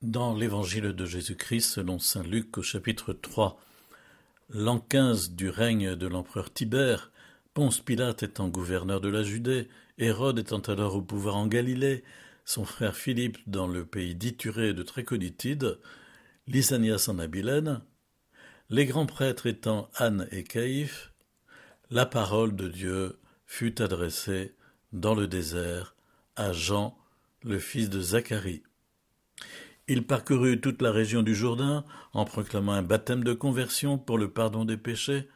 Dans l'Évangile de Jésus-Christ selon saint Luc au chapitre 3, l'an 15 du règne de l'empereur Tibère, Ponce Pilate étant gouverneur de la Judée, Hérode étant alors au pouvoir en Galilée, son frère Philippe dans le pays d'Ithurée et de Traconitis, Lysanias en Abilène, les grands prêtres étant Anne et Caïphe, la parole de Dieu fut adressée dans le désert à Jean, le fils de Zacharie. Il parcourut toute la région du Jourdain en proclamant un baptême de conversion pour le pardon des péchés,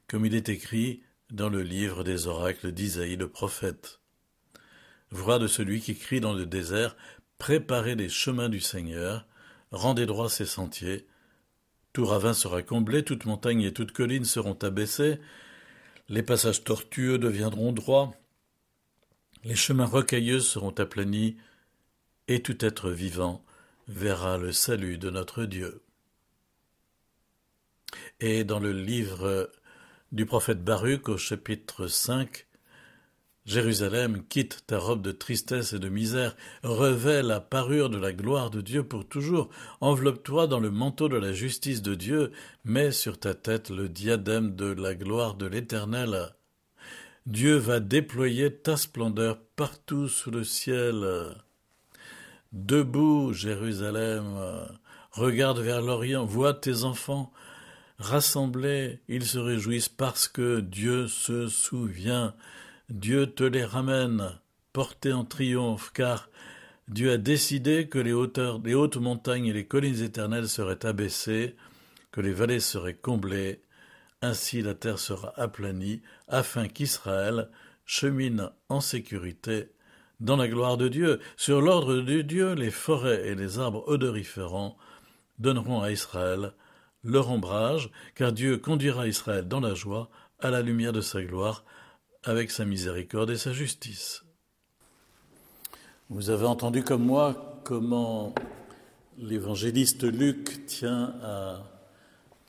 comme il est écrit dans le livre des oracles d'Isaïe le prophète. Voix de celui qui crie dans le désert, préparez les chemins du Seigneur, rendez droits ses sentiers. Tout ravin sera comblé, toute montagne et toute colline seront abaissées, les passages tortueux deviendront droits, les chemins rocailleux seront aplanis, et tout être vivant verra le salut de notre Dieu. Et dans le livre du prophète Baruch au chapitre 5, Jérusalem, quitte ta robe de tristesse et de misère, revêt la parure de la gloire de Dieu pour toujours, enveloppe-toi dans le manteau de la justice de Dieu, mets sur ta tête le diadème de la gloire de l'Éternel. Dieu va déployer ta splendeur partout sous le ciel. Debout, Jérusalem, regarde vers l'Orient, vois tes enfants rassemblés, ils se réjouissent parce que Dieu se souvient. Dieu te les ramène, portés en triomphe, car Dieu a décidé que les hautes montagnes et les collines éternelles seraient abaissées, que les vallées seraient comblées, ainsi la terre sera aplanie, afin qu'Israël chemine en sécurité dans la gloire de Dieu. Sur l'ordre de Dieu, les forêts et les arbres odoriférants donneront à Israël leur ombrage, car Dieu conduira Israël dans la joie, à la lumière de sa gloire, avec sa miséricorde et sa justice. Vous avez entendu comme moi comment l'évangéliste Luc tient à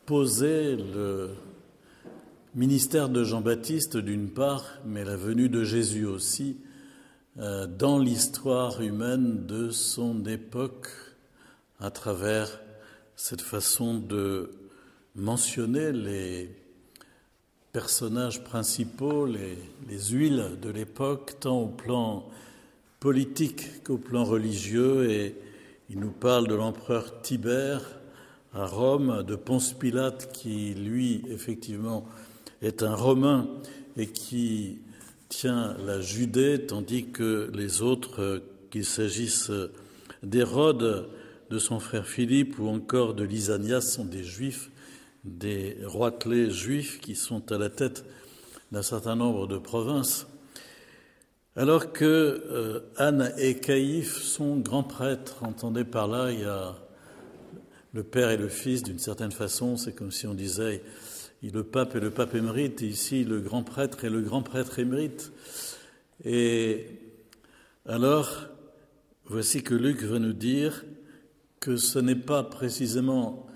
poser le ministère de Jean-Baptiste d'une part, mais la venue de Jésus aussi, dans l'histoire humaine de son époque, à travers cette façon de mentionner les personnages principaux, les huiles de l'époque, tant au plan politique qu'au plan religieux, et il nous parle de l'empereur Tibère à Rome, de Ponce Pilate qui, lui, effectivement, est un Romain et qui tient la Judée, tandis que les autres, qu'il s'agisse d'Hérode, de son frère Philippe ou encore de Lysanias, sont des Juifs, des roitelets juifs qui sont à la tête d'un certain nombre de provinces, alors que Anne et Caïphe sont grands prêtres. Entendez par là, il y a le père et le fils d'une certaine façon, c'est comme si on disait le pape et le pape émérite, et ici le grand prêtre et le grand prêtre émérite. Et alors, voici que Luc va nous dire que ce n'est pas précisément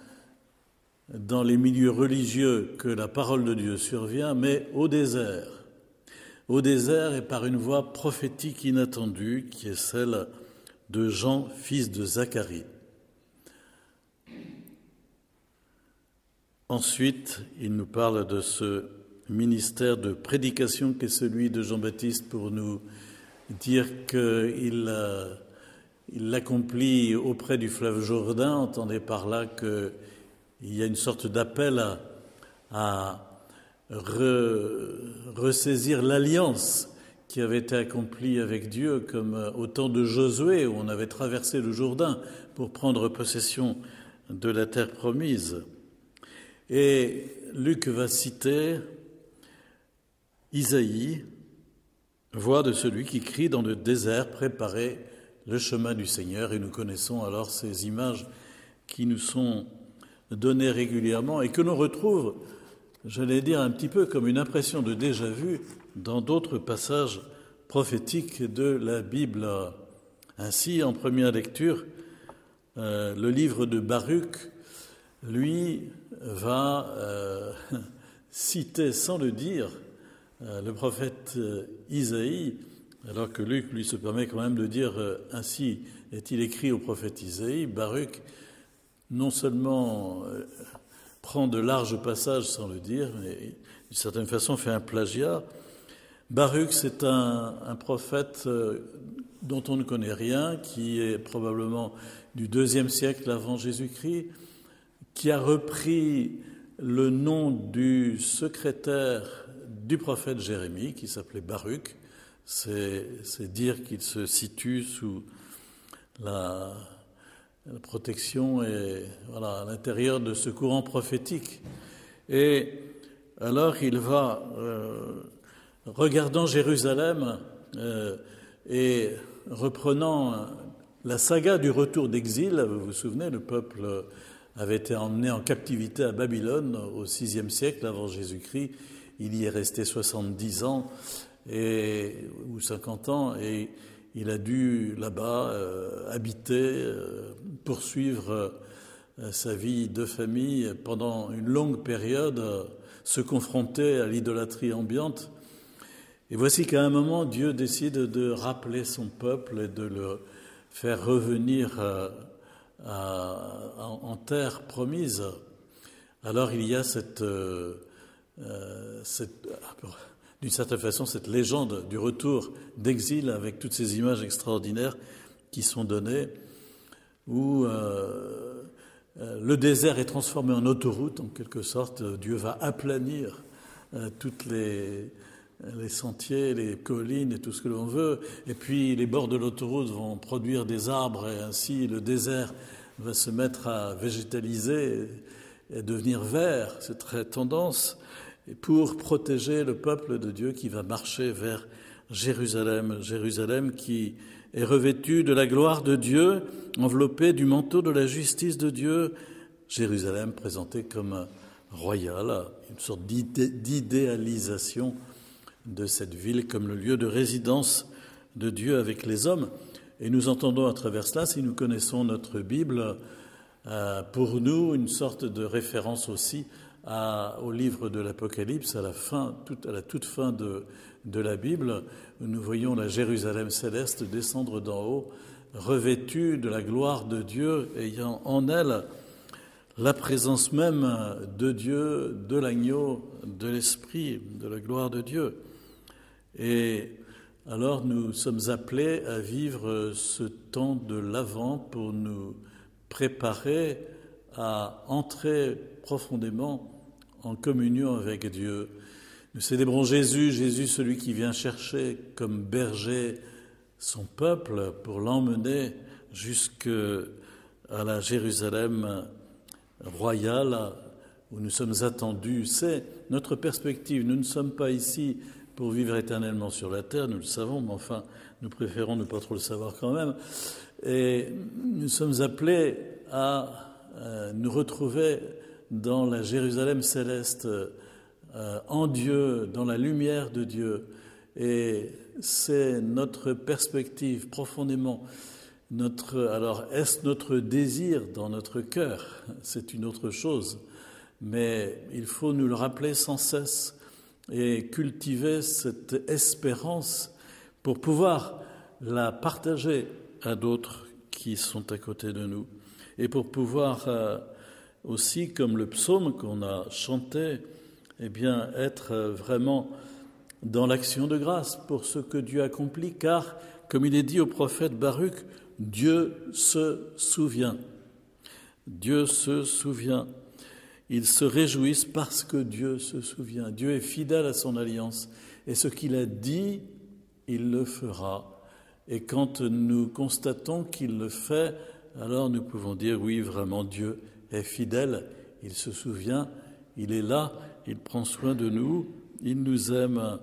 dans les milieux religieux que la parole de Dieu survient, mais au désert et par une voix prophétique inattendue qui est celle de Jean, fils de Zacharie. Ensuite, il nous parle de ce ministère de prédication qui est celui de Jean-Baptiste pour nous dire qu'il l'accomplit auprès du fleuve Jourdain. Entendez par là qu'il y a une sorte d'appel à ressaisir l'alliance qui avait été accomplie avec Dieu, comme au temps de Josué, où on avait traversé le Jourdain pour prendre possession de la terre promise. Et Luc va citer Isaïe, voix de celui qui crie dans le désert, préparez le chemin du Seigneur. Et nous connaissons alors ces images qui nous sont données régulièrement et que l'on retrouve, j'allais dire, un petit peu comme une impression de déjà-vu dans d'autres passages prophétiques de la Bible. Ainsi, en première lecture, le livre de Baruch, lui, va citer, sans le dire, le prophète Isaïe Alors que Luc, lui, se permet quand même de dire ainsi est-il écrit au prophète Isaïe. Baruch, non seulement prend de larges passages sans le dire, mais d'une certaine façon fait un plagiat. Baruch, c'est un prophète dont on ne connaît rien, qui est probablement du IIe siècle avant Jésus-Christ, qui a repris le nom du secrétaire du prophète Jérémie, qui s'appelait Baruch. C'est dire qu'il se situe sous la protection et voilà, à l'intérieur de ce courant prophétique. Et alors il va, regardant Jérusalem et reprenant la saga du retour d'exil, vous vous souvenez, le peuple avait été emmené en captivité à Babylone au VIe siècle avant Jésus-Christ. Il y est resté 70 ans ou 50 ans et il a dû là-bas habiter, poursuivre sa vie de famille pendant une longue période, se confronter à l'idolâtrie ambiante. Et voici qu'à un moment, Dieu décide de rappeler son peuple et de le faire revenir en terre promise. Alors il y a d'une certaine façon, cette légende du retour d'exil avec toutes ces images extraordinaires qui sont données, où le désert est transformé en autoroute, en quelque sorte. Dieu va aplanir toutes les sentiers, les collines et tout ce que l'on veut. Et puis les bords de l'autoroute vont produire des arbres et ainsi le désert va se mettre à végétaliser et devenir vert. C'est très tendance. Et pour protéger le peuple de Dieu qui va marcher vers Jérusalem. Jérusalem qui est revêtue de la gloire de Dieu, enveloppée du manteau de la justice de Dieu. Jérusalem présentée comme royale, une sorte d'idéalisation de cette ville comme le lieu de résidence de Dieu avec les hommes. Et nous entendons à travers cela, si nous connaissons notre Bible, pour nous une sorte de référence aussi au livre de l'Apocalypse, à la toute fin de la Bible, où nous voyons la Jérusalem céleste descendre d'en haut, revêtue de la gloire de Dieu, ayant en elle la présence même de Dieu, de l'agneau, de l'Esprit, de la gloire de Dieu. Et alors nous sommes appelés à vivre ce temps de l'Avent pour nous préparer à entrer profondément en communion avec Dieu. Nous célébrons Jésus, celui qui vient chercher comme berger son peuple pour l'emmener jusqu'à la Jérusalem royale où nous sommes attendus. C'est notre perspective. Nous ne sommes pas ici pour vivre éternellement sur la terre, nous le savons, mais enfin, nous préférons ne pas trop le savoir quand même. Et nous sommes appelés à nous retrouver dans la Jérusalem céleste, en Dieu, dans la lumière de Dieu. Et c'est notre perspective profondément. Alors, est-ce notre désir dans notre cœur? C'est une autre chose. Mais il faut nous le rappeler sans cesse et cultiver cette espérance pour pouvoir la partager à d'autres qui sont à côté de nous. Et pour pouvoir aussi, comme le psaume qu'on a chanté, eh bien, être vraiment dans l'action de grâce pour ce que Dieu accomplit, car, comme il est dit au prophète Baruch, Dieu se souvient. Dieu se souvient. Ils se réjouissent parce que Dieu se souvient. Dieu est fidèle à son alliance. Et ce qu'il a dit, il le fera. Et quand nous constatons qu'il le fait, alors nous pouvons dire, oui, vraiment, Dieu est fidèle. Il se souvient, il est là, il prend soin de nous, il nous aime.